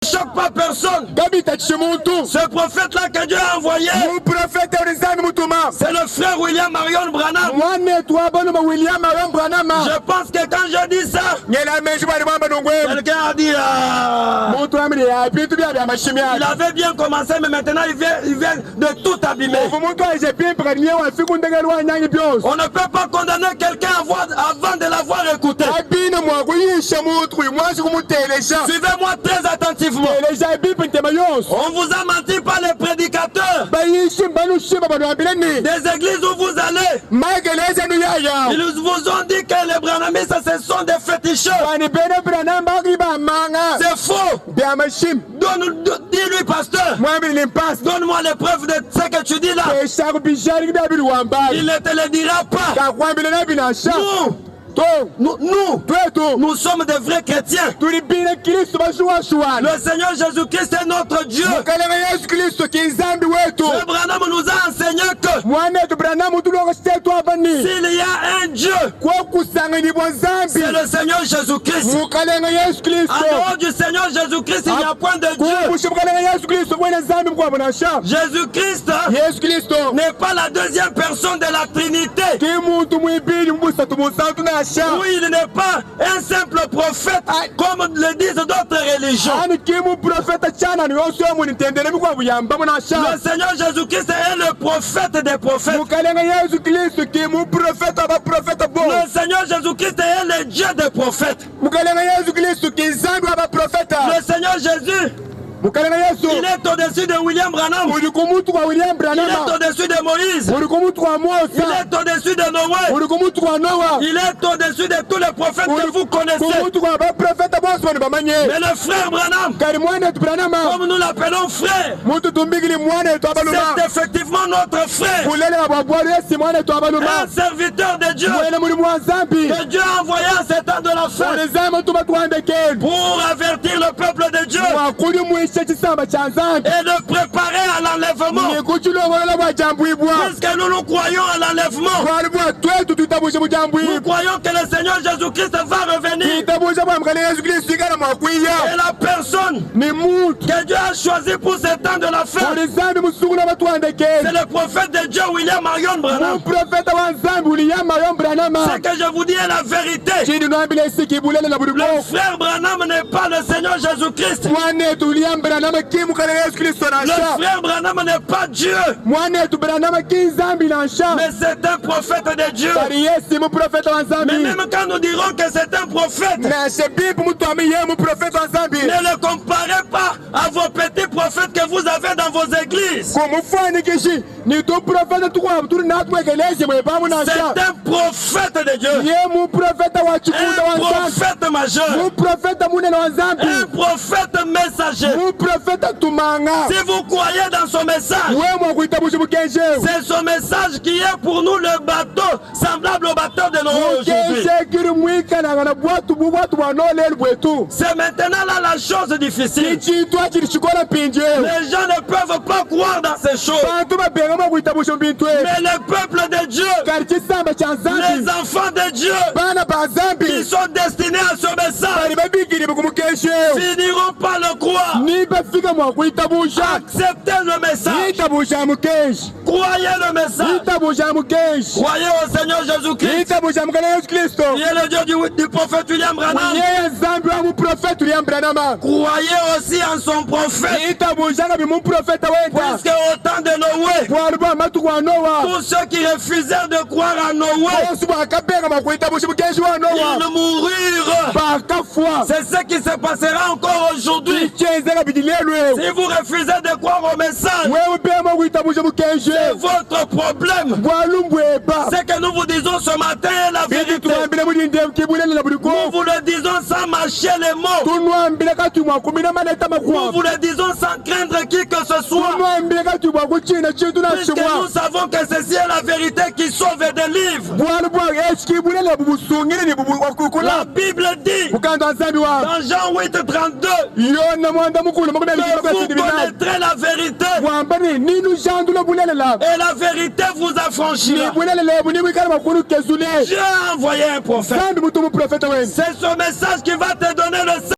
choque pas personne. Ce prophète-là que Dieu a envoyé, c'est le frère William Marion Branham. Je pense que quand je dis ça, quelqu'un a dit il avait bien commencé, mais maintenant il vient de tout abîmer. On ne peut pas condamner quelqu'un avant de l'avoir écouté. Suivez-moi très attentivement. On vous a menti par les prédicateurs des églises où vous allez. Ils vous ont dit que les branhamistes ce sont des féticheurs. C'est faux. Dis-lui, pasteur, donne-moi les preuves de ce que tu dis là. Il ne te le dira pas. Nous sommes des vrais chrétiens. Le Seigneur Jésus-Christ est notre Dieu. Le Branham nous a enseigné que s'il y a un Dieu, c'est le Seigneur Jésus-Christ. En dehors du Seigneur Jésus-Christ, il n'y a point de Dieu. Jésus-Christ n'est pas la deuxième personne de la Trinité. Oui, il n'est pas un simple prophète comme le disent d'autres religions. Le Seigneur Jésus-Christ est le prophète des prophètes. Le Seigneur Jésus-Christ est le Dieu des prophètes. Le Seigneur Jésus, il est au-dessus de William Branham. Il est au-dessus de Moïse. Il est au-dessus de Noé. Il est au-dessus de tous les prophètes que vous connaissez. Mais le frère Branham, comme nous l'appelons frère, c'est effectivement notre frère. Un serviteur de Dieu que Dieu a envoyé à cet temps de la fin pour avertir le peuple de Dieu et de préparer à l'enlèvement. Puisque nous croyons à l'enlèvement, nous croyons que le Seigneur Jésus-Christ va revenir. Et la personne que Dieu a choisie pour ce temps de la fin, c'est le prophète de Dieu William Marion Branham. Ce que je vous dis est la vérité. Le frère Branham n'est pas le Seigneur Jésus-Christ. Le frère Branham n'est pas Dieu, mais c'est un prophète de Dieu. Mais même quand nous dirons que c'est un prophète, ne le comparez pas à vos petits prophètes que vous avez dans vos églises. C'est un prophète de Dieu, un prophète majeur, un prophète messager. Si vous croyez dans son message, c'est son message qui est pour nous le bateau, semblable au bateau de Noé aujourd'hui. C'est maintenant là la chose difficile. Les gens ne peuvent pas croire dans ces choses. Mais le peuple de Dieu, les enfants de Dieu, qui sont destinés à ce message, finiront par le croire. Acceptez le message. Croyez le message. Croyez au Seigneur Jésus-Christ. Il est le Dieu du prophète William Branham. Croyez aussi en son prophète. Puisque au temps de Noé, tous ceux qui refusèrent de croire en Noé, ils moururent. C'est ce qui se passera encore aujourd'hui. Si vous refusez de croire au message, c'est votre problème. Ce que nous vous disons ce matin est la vérité. Nous vous le disons sans mâcher les mots. Nous vous le disons sans craindre qui que ce soit. Puisque nous savons que ceci est la vérité qui sauve et délivre. La Bible dit dans Jean 8:32 que vous connaîtrez la vérité et la vérité vous affranchira. Dieu a envoyé un prophète. C'est ce message qui va te donner le